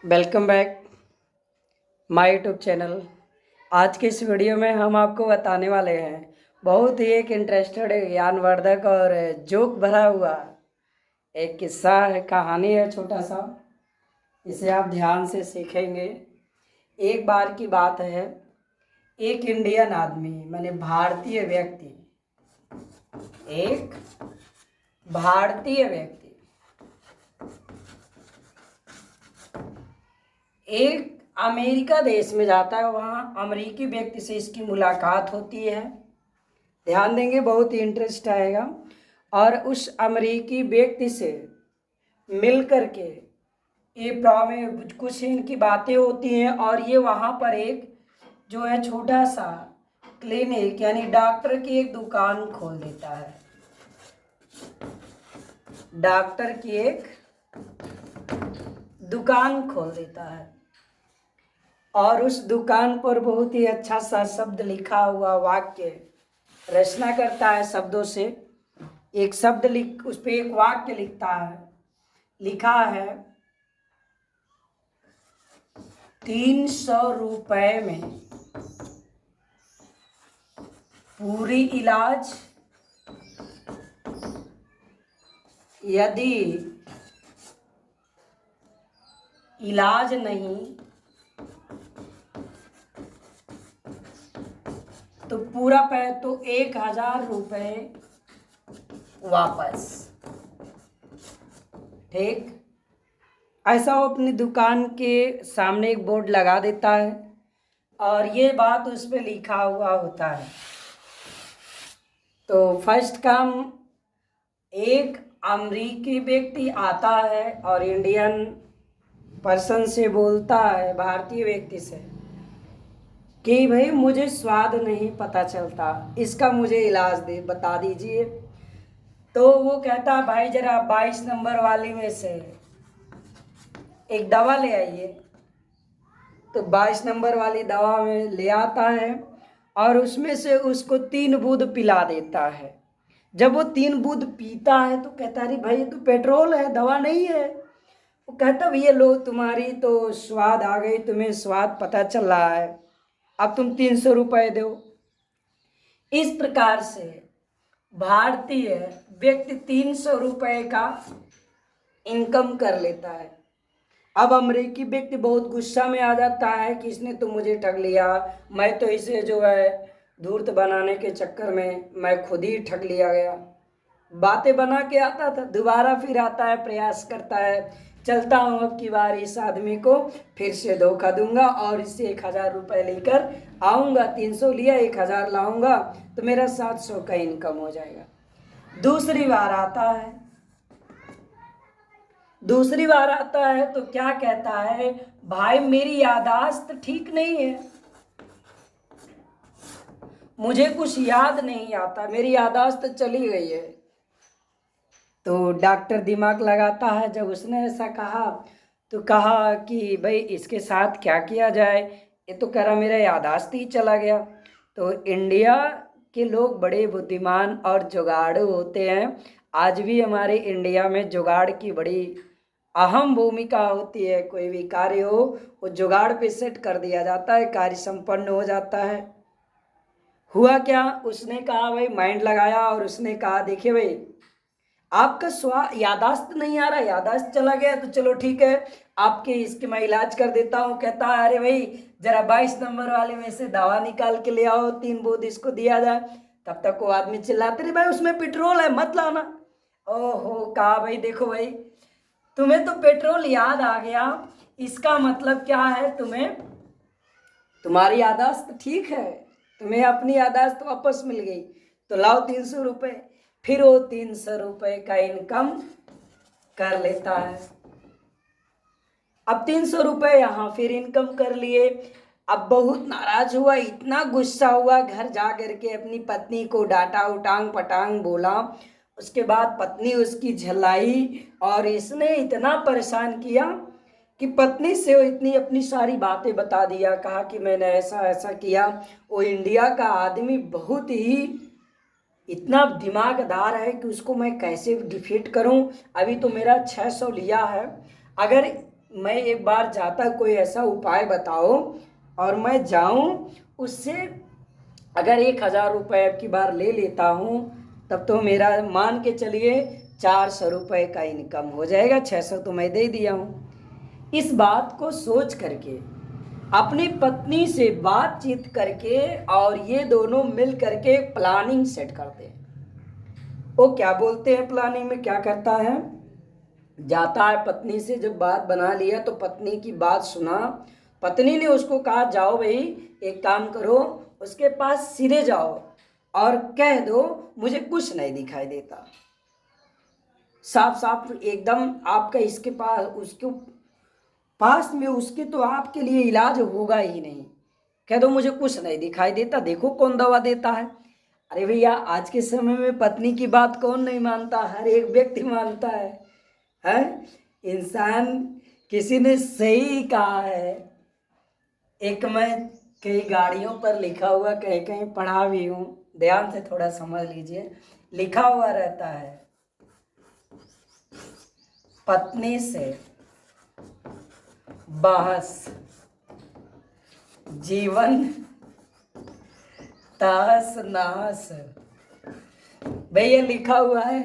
Welcome back my YouTube channel. आज के इस वीडियो में हम आपको बताने वाले हैं बहुत ही एक इंटरेस्टेड ज्ञानवर्धक और जोक भरा हुआ एक किस्सा है, कहानी है छोटा सा। इसे आप ध्यान से सीखेंगे। एक बार की बात है, एक इंडियन आदमी माने भारतीय व्यक्ति, एक भारतीय व्यक्ति एक अमेरिका देश में जाता है। वहाँ अमेरिकी व्यक्ति से इसकी मुलाकात होती है। ध्यान देंगे, बहुत ही इंटरेस्ट आएगा। और उस अमेरिकी व्यक्ति से मिल कर के ये प्रॉब्लम कुछ इनकी बातें होती हैं और ये वहाँ पर एक जो है छोटा सा क्लिनिक यानी डॉक्टर की एक दुकान खोल देता है। डॉक्टर की एक दुकान खोल देता है और उस दुकान पर बहुत ही अच्छा सा शब्द लिखा हुआ वाक्य रचना करता है। शब्दों से एक शब्द लिख, उस पर एक वाक्य लिखता है। लिखा है 300 रुपए में पूरी इलाज, यदि इलाज नहीं तो पूरा तो 1000 रुपये वापस। ठीक, ऐसा वो अपनी दुकान के सामने एक बोर्ड लगा देता है और ये बात उस पर लिखा हुआ होता है। तो फर्स्ट काम, एक अमेरिकी व्यक्ति आता है और इंडियन पर्सन से बोलता है, भारतीय व्यक्ति से, कि भाई मुझे स्वाद नहीं पता चलता, इसका मुझे इलाज दे बता दीजिए। तो वो कहता भाई जरा 22 नंबर वाली में से एक दवा ले आइए। तो 22 नंबर वाली दवा में ले आता है और उसमें से उसको 3 बूंद पिला देता है। जब वो 3 बूंद पीता है तो कहता है भाई ये तो पेट्रोल है, दवा नहीं है। वो कहता ये लो, तुम्हारी तो स्वाद आ गई, तुम्हें स्वाद पता चल रहा है, अब तुम 300 रुपये दो। इस प्रकार से भारतीय व्यक्ति 300 रुपये का इनकम कर लेता है। अब अमेरिकी व्यक्ति बहुत गुस्सा में आ जाता है कि इसने तो मुझे ठग लिया, मैं तो इसे जो है धूर्त बनाने के चक्कर में मैं खुद ही ठग लिया गया। बातें बना के आता था, दोबारा फिर आता है, प्रयास करता है, चलता हूँ अब की बार इस आदमी को फिर से धोखा दूंगा और इससे 1000 रुपये लेकर आऊँगा। 300 लिया, 1000 लाऊंगा तो मेरा 700 का इनकम हो जाएगा। दूसरी बार आता है, दूसरी बार आता है तो क्या कहता है, भाई मेरी याददाश्त ठीक नहीं है, मुझे कुछ याद नहीं आता, मेरी याददाश्त चली गई है। तो डॉक्टर दिमाग लगाता है। जब उसने ऐसा कहा तो कहा कि भाई इसके साथ क्या किया जाए। ये तो कह रहा मेरा याददाश्त ही चला गया। तो इंडिया के लोग बड़े बुद्धिमान और जुगाड़ू होते हैं। आज भी हमारे इंडिया में जुगाड़ की बड़ी अहम भूमिका होती है। कोई भी कार्य हो वो जुगाड़ पे सेट कर दिया जाता है, कार्य संपन्न हो जाता है। हुआ क्या, उसने कहा भाई माइंड लगाया और उसने कहा देखिए भाई आपका यादाश्त नहीं आ रहा, यादाश्त चला गया तो चलो ठीक है, आपके इसके मैं इलाज कर देता हूँ। कहता है अरे भाई जरा 22 नंबर वाले में से दवा निकाल के ले आओ, 3 बूंद इसको दिया जाए। तब तक वो आदमी चिल्लाते रहे भाई उसमें पेट्रोल है, मत लाना। ओहो, कहा भाई देखो भाई तुम्हें तो पेट्रोल याद आ गया, इसका मतलब क्या है, तुम्हारी यादाश्त ठीक है, तुम्हें अपनी यादाश्त वापस मिल गई, तो लाओ 300 रुपये। फिर वो 300 रुपये का इनकम कर लेता है। अब 300 रुपये यहाँ फिर इनकम कर लिए। अब बहुत नाराज हुआ, इतना गुस्सा हुआ, घर जा करके अपनी पत्नी को डांटा, उटांग पटांग बोला। उसके बाद पत्नी उसकी झल्लाई और इसने इतना परेशान किया कि पत्नी से वो इतनी अपनी सारी बातें बता दिया। कहा कि मैंने ऐसा ऐसा किया। वो इंडिया का आदमी बहुत ही इतना दिमागदार है कि उसको मैं कैसे डिफीट करूं। अभी तो मेरा 600 लिया है, अगर मैं एक बार जाता, कोई ऐसा उपाय बताओ और मैं जाऊं, उससे अगर 1,000 रुपये अब की बार ले लेता हूँ, तब तो मेरा मान के चलिए 400 रुपये का इनकम हो जाएगा। 600 तो मैं दे दिया हूँ। इस बात को सोच करके अपनी पत्नी से बातचीत करके और ये दोनों मिल करके एक प्लानिंग सेट करते हैं। वो क्या बोलते हैं, प्लानिंग में क्या करता है, जाता है पत्नी से, जब बात बना लिया तो पत्नी की बात सुना। पत्नी ने उसको कहा जाओ भाई, एक काम करो, उसके पास सीधे जाओ और कह दो मुझे कुछ नहीं दिखाई देता। साफ साफ एकदम आपका इसके पास, उसके पास में उसके तो आपके लिए इलाज होगा ही नहीं। कह दो मुझे कुछ नहीं दिखाई देता, देखो कौन दवा देता है। अरे भैया, आज के समय में पत्नी की बात कौन नहीं मानता, हर एक व्यक्ति मानता है। इंसान, किसी ने सही कहा है, एक मैं कई गाड़ियों पर लिखा हुआ कहीं कहीं पढ़ा भी हूँ, ध्यान से थोड़ा समझ लीजिए। लिखा हुआ रहता है, पत्नी से बहस जीवन तहस नहस। भैया लिखा हुआ है,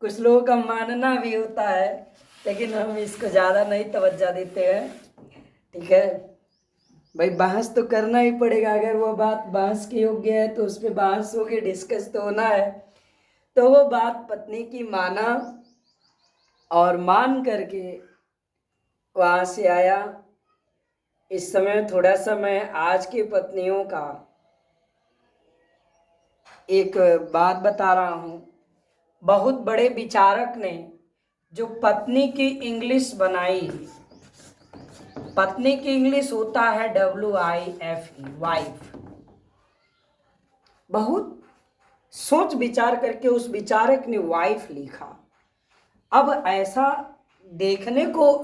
कुछ लोगों का मानना भी होता है, लेकिन हम इसको ज़्यादा नहीं तवज्जो देते हैं। ठीक है भाई, बहस तो करना ही पड़ेगा, अगर वो बात बहस के योग्य है तो उस पर बहस होगी, डिस्कस तो होना है। तो वो बात पत्नी की माना और मान करके वहाँ से आया। इस समय थोड़ा सा मैं आज की पत्नियों का एक बात बता रहा हूँ। बहुत बड़े विचारक ने जो पत्नी की इंग्लिश बनाई, पत्नी की इंग्लिश होता है WIFE, वाइफ। बहुत सोच विचार करके उस विचारक ने वाइफ लिखा। अब ऐसा देखने को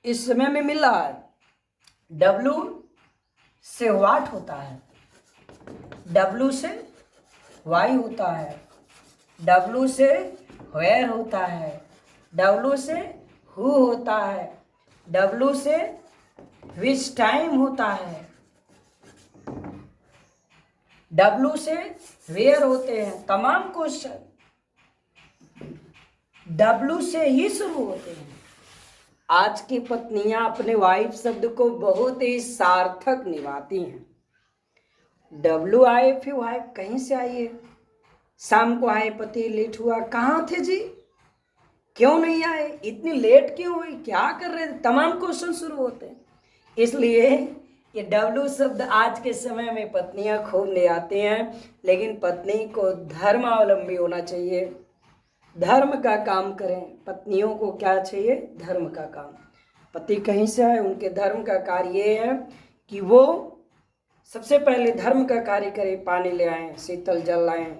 इस समय में मिला है। W से व्हाट होता है, W से वाई होता है, W से वेयर होता है, W से हु होता है, W से विच टाइम होता है, W से वेयर होते हैं। तमाम क्वेश्चन W से ही शुरू होते हैं। आज की पत्नियां अपने वाइफ शब्द को बहुत ही सार्थक निभाती हैं। WIFE वाइफ कहीं से आई है? शाम को आए पति, लेट हुआ, कहाँ थे जी, क्यों नहीं आए, इतनी लेट क्यों हुई, क्या कर रहे थे, तमाम क्वेश्चन शुरू होते हैं। इसलिए ये W शब्द आज के समय में पत्नियां खूब ले आती हैं, लेकिन पत्नी को धर्मावलंबी होना चाहिए, धर्म का काम करें। पत्नियों को क्या चाहिए, धर्म का काम। पति कहीं से आए, उनके धर्म का कार्य ये है कि वो सबसे पहले धर्म का कार्य करें, पानी ले आएँ, शीतल जल लाएँ,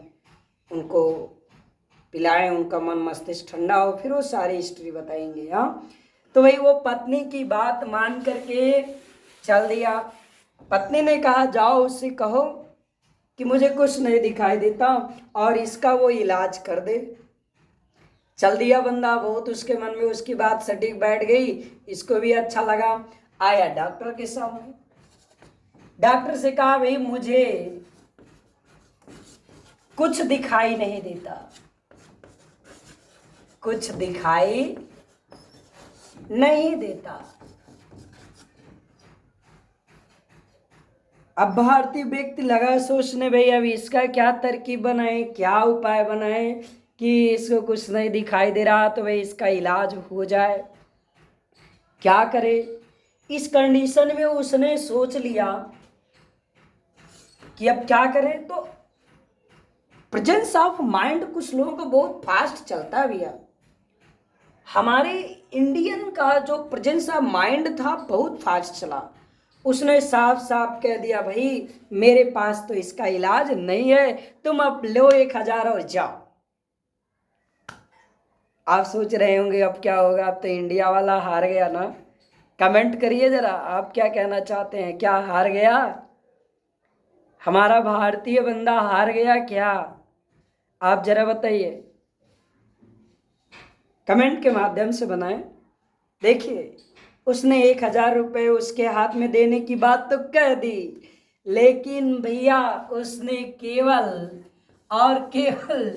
उनको पिलाएं, उनका मन मस्तिष्क ठंडा हो, फिर वो सारी हिस्ट्री बताएंगे। हाँ, तो भाई वो पत्नी की बात मान करके चल दिया। पत्नी ने कहा जाओ उससे कहो कि मुझे कुछ नहीं दिखाई देता और इसका वो इलाज कर दे। चल दिया बंदा, बहुत उसके मन में उसकी बात सटीक बैठ गई, इसको भी अच्छा लगा। आया डॉक्टर के सामने, डॉक्टर से कहा भाई मुझे कुछ दिखाई नहीं देता, कुछ दिखाई नहीं देता। अब भारतीय व्यक्ति लगा सोचने, भाई अब इसका क्या तरकीब बनाए, क्या उपाय बनाए कि इसको कुछ नहीं दिखाई दे रहा, तो भाई इसका इलाज हो जाए, क्या करे। इस कंडीशन में उसने सोच लिया कि अब क्या करें। तो प्रेजेंस ऑफ माइंड कुछ लोगों को बहुत फास्ट चलता भी है। हमारे इंडियन का जो प्रेजेंस ऑफ माइंड था बहुत फास्ट चला। उसने साफ साफ कह दिया भाई मेरे पास तो इसका इलाज नहीं है, तुम अब लो 1,000 और जाओ। आप सोच रहे होंगे अब क्या होगा, अब तो इंडिया वाला हार गया ना। कमेंट करिए जरा, आप क्या कहना चाहते हैं, क्या हार गया, हमारा भारतीय बंदा हार गया क्या? आप जरा बताइए, कमेंट के माध्यम से बनाएं। देखिए उसने 1,000 रुपये उसके हाथ में देने की बात तो कह दी, लेकिन भैया उसने केवल और केवल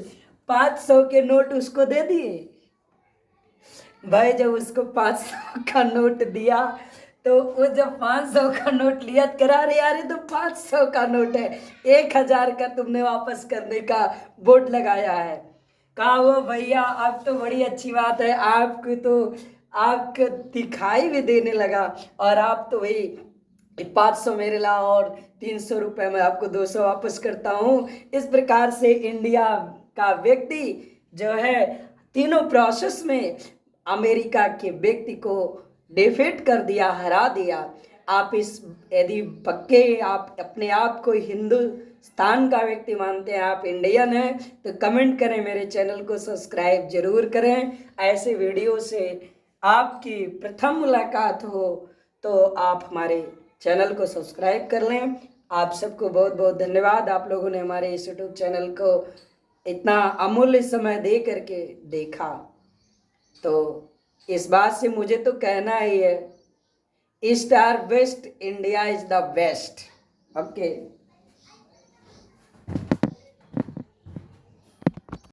500 के नोट उसको दे दिए। भाई जब उसको 500 का नोट दिया तो वो जब 500 का नोट लिया तो करा रहे यार ये तो 500 का नोट है, 1,000 का तुमने वापस करने का बोर्ड लगाया है। कहा वो भैया अब तो बड़ी अच्छी बात है, आपको तो आपको दिखाई भी देने लगा, और आप तो भाई 500 मेरे ला और 300 रुपये में आपको 200 वापस करता हूँ। इस प्रकार से इंडिया का व्यक्ति जो है तीनों प्रोसेस में अमेरिका के व्यक्ति को डिफीट कर दिया, हरा दिया। आप इस यदि पक्के आप अपने आप को हिंदुस्तान का व्यक्ति मानते हैं, आप इंडियन हैं, तो कमेंट करें, मेरे चैनल को सब्सक्राइब जरूर करें। ऐसे वीडियो से आपकी प्रथम मुलाकात हो तो आप हमारे चैनल को सब्सक्राइब कर लें। आप सबको बहुत बहुत धन्यवाद, आप लोगों ने हमारे इस यूट्यूब चैनल को इतना अमूल्य समय दे करके देखा। तो इस बात से मुझे तो कहना ही है, east or west, India is the best. Okay.